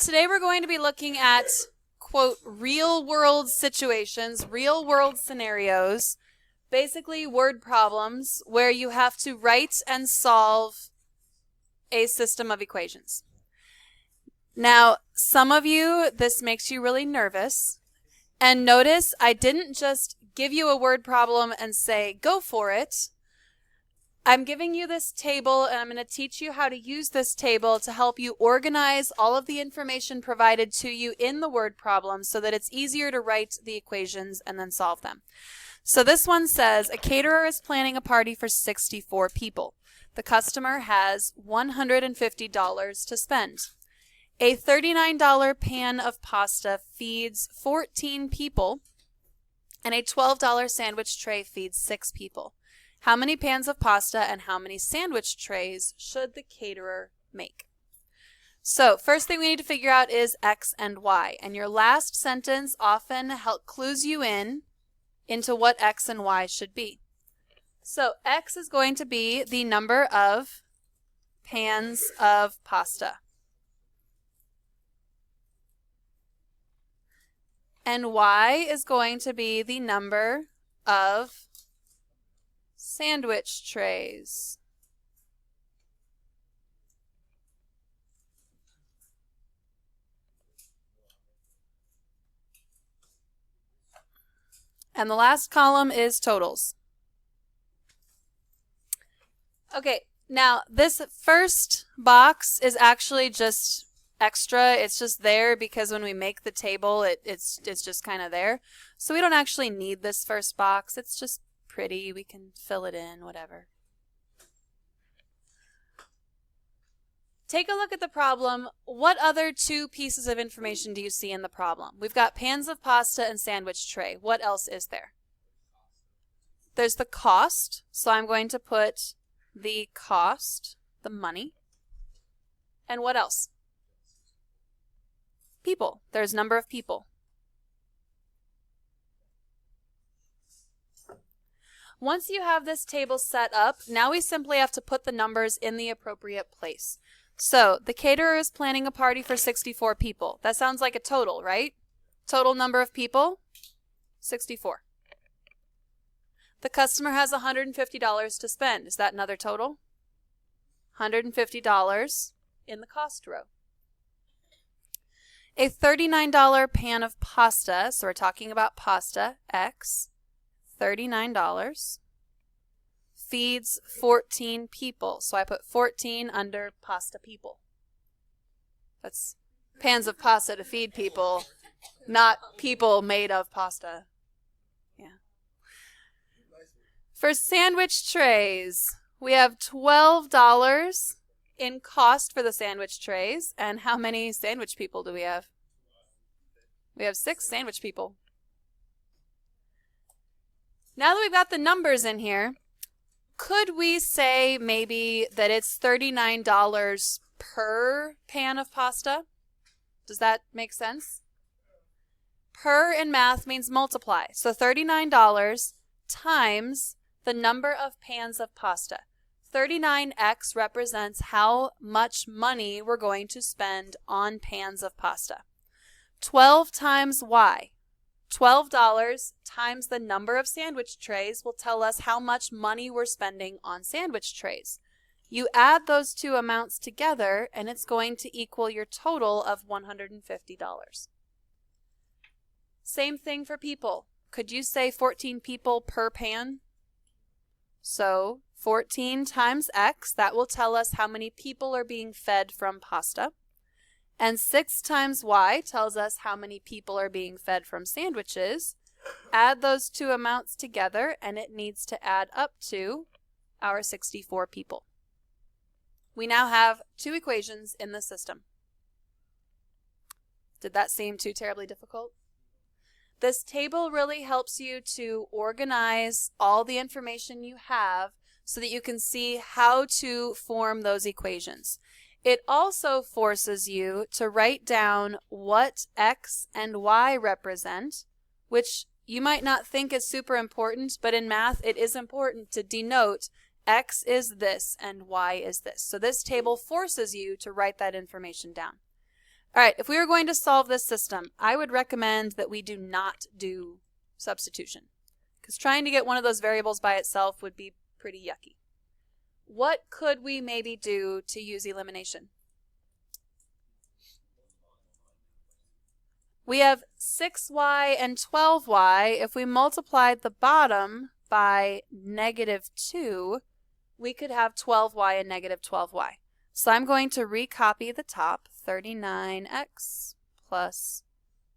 Today we're going to be looking at, quote, real world situations, real world scenarios, basically word problems where you have to write and solve a system of equations. Now, some of you, this makes you really nervous. And notice I didn't just give you a word problem and say, go for it. I'm giving you this table and I'm going to teach you how to use this table to help you organize all of the information provided to you in the word problem so that it's easier to write the equations and then solve them. So this one says, a caterer is planning a party for 64 people. The customer has $150 to spend. A $39 pan of pasta feeds 14 people, and a $12 sandwich tray feeds 6 people. How many pans of pasta and how many sandwich trays should the caterer make? So first thing we need to figure out is X and Y. And your last sentence often clues you into what X and Y should be. So X is going to be the number of pans of pasta. And Y is going to be the number of sandwich trays. And the last column is totals. Okay, now this first box is actually just extra. It's just there because when we make the table, it's just kind of there. So we don't actually need this first box. It's just pretty. We can fill it in, whatever. Take a look at the problem. What other two pieces of information do you see in the problem? We've got pans of pasta and sandwich tray. What else is there? There's the cost. So I'm going to put the cost, the money. And what else? People. There's number of people. Once you have this table set up, now we simply have to put the numbers in the appropriate place. So the caterer is planning a party for 64 people. That sounds like a total, right? Total number of people, 64. The customer has $150 to spend. Is that another total? $150 in the cost row. A $39 pan of pasta, so we're talking about pasta, X, $39, feeds 14 people. So I put 14 under pasta people. That's pans of pasta to feed people, not people made of pasta. Yeah. For sandwich trays, we have $12 in cost for the sandwich trays. And how many sandwich people do we have? We have 6 sandwich people. Now that we've got the numbers in here, could we say maybe that it's $39 per pan of pasta? Does that make sense? Per in math means multiply. So $39 times the number of pans of pasta. 39x represents how much money we're going to spend on pans of pasta. 12 times y. $12 times the number of sandwich trays will tell us how much money we're spending on sandwich trays. You add those two amounts together and it's going to equal your total of $150. Same thing for people. Could you say 14 people per pan? So 14 times x, that will tell us how many people are being fed from pasta. And 6 times y tells us how many people are being fed from sandwiches. Add those two amounts together and it needs to add up to our 64 people. We now have 2 equations in the system. Did that seem too terribly difficult? This table really helps you to organize all the information you have so that you can see how to form those equations. It also forces you to write down what x and y represent, which you might not think is super important, but in math it is important to denote x is this and y is this. So this table forces you to write that information down. All right, if we were going to solve this system, I would recommend that we do not do substitution, because trying to get one of those variables by itself would be pretty yucky. What could we maybe do to use elimination? We have 6y and 12y. If we multiplied the bottom by -2, we could have 12y and -12y. So I'm going to recopy the top, 39x plus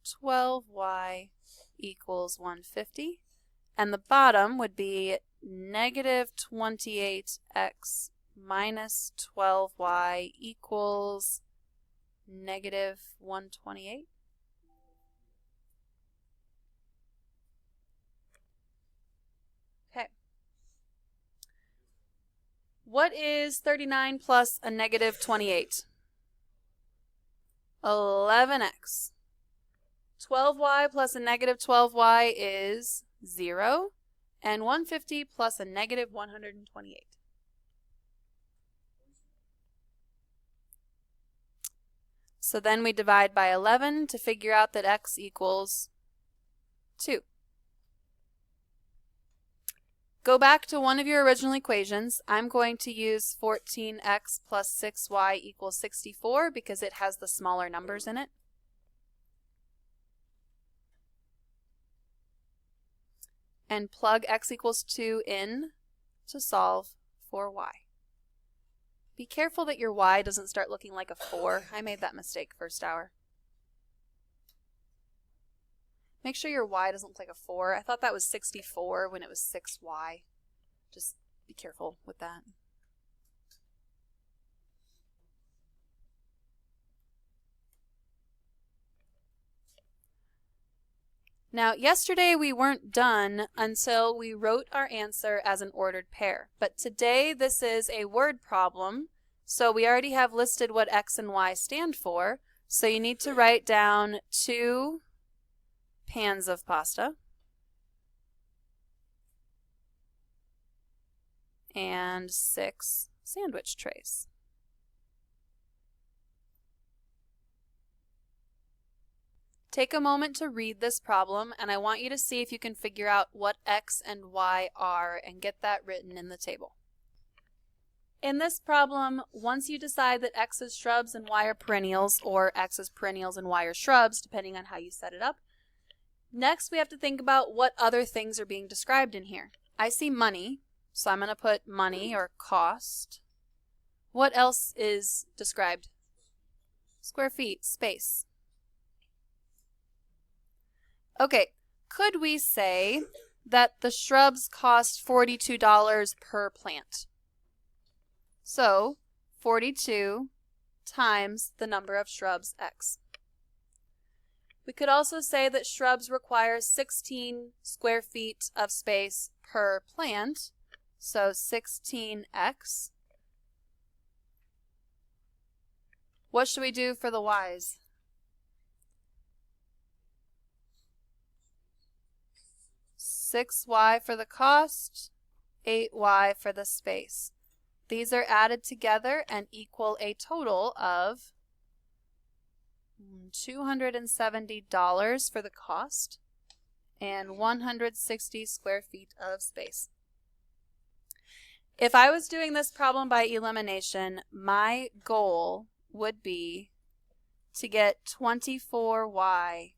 12y equals 150. And the bottom would be -28x minus 12y equals -128. Okay. What is 39 plus a -28? 11x. 12y plus a -12y is 0. And 150 plus a -128. So then we divide by 11 to figure out that x equals 2. Go back to one of your original equations. I'm going to use 14x plus 6y equals 64 because it has the smaller numbers in it. And plug x equals 2 in to solve for y. Be careful that your y doesn't start looking like a 4. I made that mistake first hour. Make sure your y doesn't look like a 4. I thought that was 64 when it was 6y. Just be careful with that. Now, yesterday we weren't done until we wrote our answer as an ordered pair. But today this is a word problem, so we already have listed what x and y stand for. So you need to write down 2 pans of pasta and 6 sandwich trays. Take a moment to read this problem, and I want you to see if you can figure out what x and y are and get that written in the table. In this problem, once you decide that x is shrubs and y are perennials, or x is perennials and y are shrubs, depending on how you set it up, next we have to think about what other things are being described in here. I see money, so I'm going to put money or cost. What else is described? Square feet, space. Okay, could we say that the shrubs cost $42 per plant? So, 42 times the number of shrubs, x. We could also say that shrubs require 16 square feet of space per plant, so 16x. What should we do for the y's? 6y for the cost, 8y for the space. These are added together and equal a total of $270 for the cost and 160 square feet of space. If I was doing this problem by elimination, my goal would be to get 24y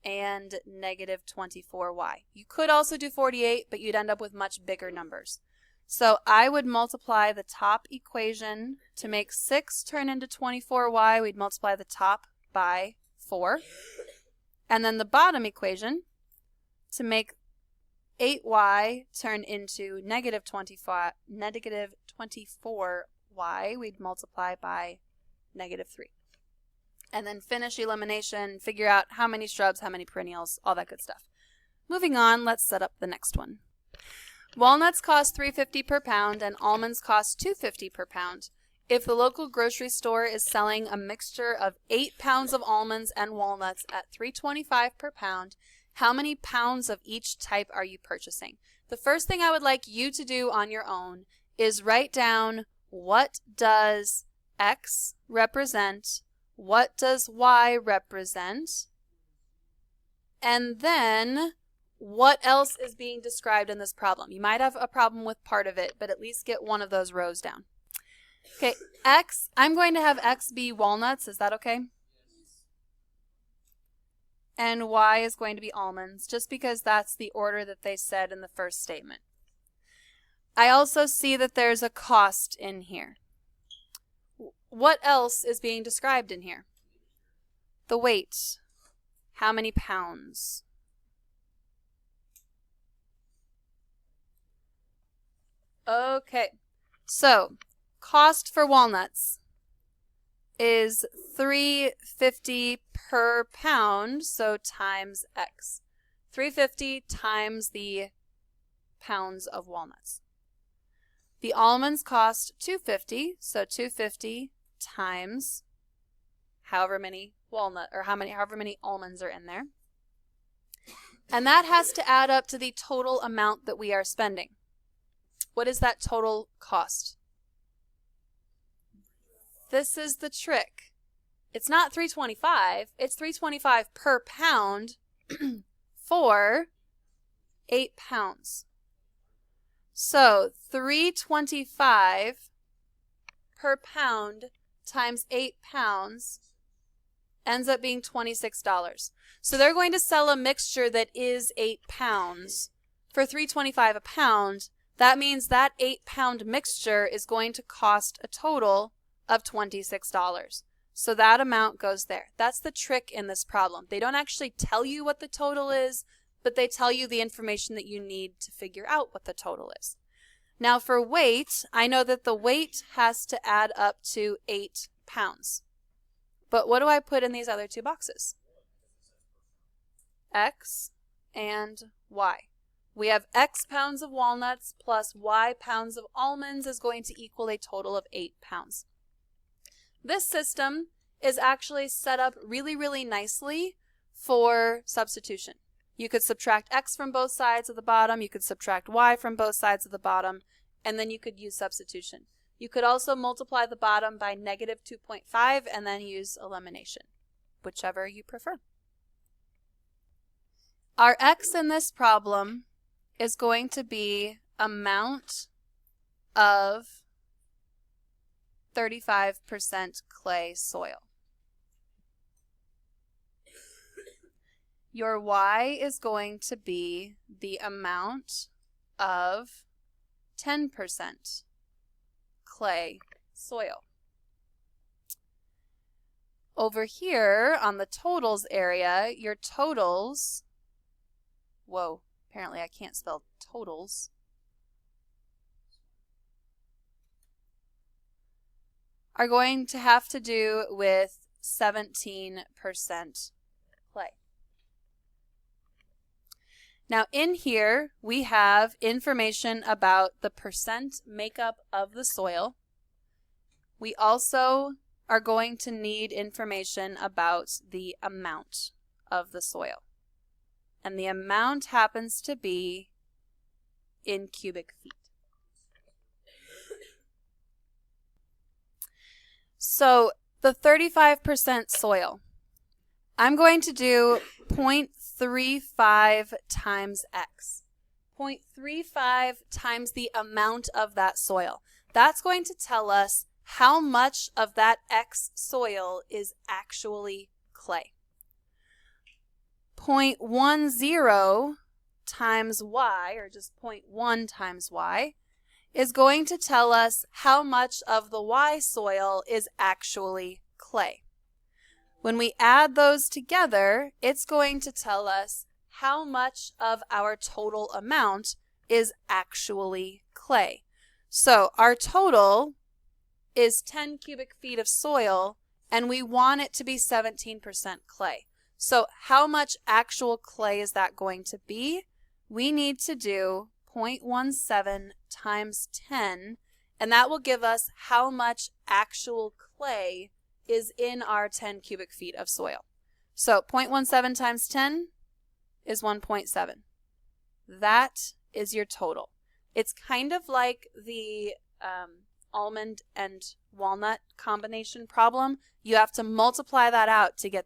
and -24y. You could also do 48, but you'd end up with much bigger numbers. So I would multiply the top equation to make 6 turn into 24y. We'd multiply the top by 4. And then the bottom equation to make 8y turn into -24y, we'd multiply by -3. And then finish elimination, figure out how many shrubs, how many perennials, all that good stuff. Moving on, let's set up the next one. Walnuts cost $3.50 per pound and almonds cost $2.50 per pound. If the local grocery store is selling a mixture of 8 pounds of almonds and walnuts at $3.25 per pound, how many pounds of each type are you purchasing? The first thing I would like you to do on your own is write down what does X represent, What does y represent? And then what else is being described in this problem? You might have a problem with part of it, but at least get one of those rows down. Okay, x, I'm going to have x be walnuts. Is that okay? And y is going to be almonds, just because that's the order that they said in the first statement. I also see that there's a cost in here. What else is being described in here? The weight. How many pounds? Okay, so cost for walnuts is $3.50 per pound, so times x. 350 times the pounds of walnuts. The almonds cost $2.50, so 250 times however many however many almonds are in there. And that has to add up to the total amount that we are spending. What is that total cost? This is the trick. It's not $3.25, it's $3.25 per pound for 8 pounds. So $3.25 per pound times 8 pounds ends up being $26. So they're going to sell a mixture that is 8 pounds for $3.25 a pound. That means that 8-pound mixture is going to cost a total of $26. So that amount goes there. That's the trick in this problem. They don't actually tell you what the total is, but they tell you the information that you need to figure out what the total is. Now for weight, I know that the weight has to add up to 8 pounds. But what do I put in these other two boxes? X and Y. We have X pounds of walnuts plus Y pounds of almonds is going to equal a total of 8 pounds. This system is actually set up really, really nicely for substitution. You could subtract X from both sides of the bottom, you could subtract Y from both sides of the bottom, and then you could use substitution. You could also multiply the bottom by negative 2.5 and then use elimination, whichever you prefer. Our X in this problem is going to be amount of 35% clay soil. Your Y is going to be the amount of 10% clay soil. Over here on the totals area, your totals, whoa, apparently I can't spell totals, are going to have to do with 17% clay. Now in here we have information about the percent makeup of the soil. We also are going to need information about the amount of the soil. And the amount happens to be in cubic feet. So the 35% soil, I'm going to do 0.35 times X. 0.35 times the amount of that soil. That's going to tell us how much of that X soil is actually clay. 0.10 times Y, or just 0.1 times Y, is going to tell us how much of the Y soil is actually clay. When we add those together, it's going to tell us how much of our total amount is actually clay. So our total is 10 cubic feet of soil, and we want it to be 17% clay. So how much actual clay is that going to be? We need to do 0.17 times 10, and that will give us how much actual clay is in our 10 cubic feet of soil. So 0.17 times 10 is 1.7. That is your total. It's kind of like the almond and walnut combination problem, you have to multiply that out to get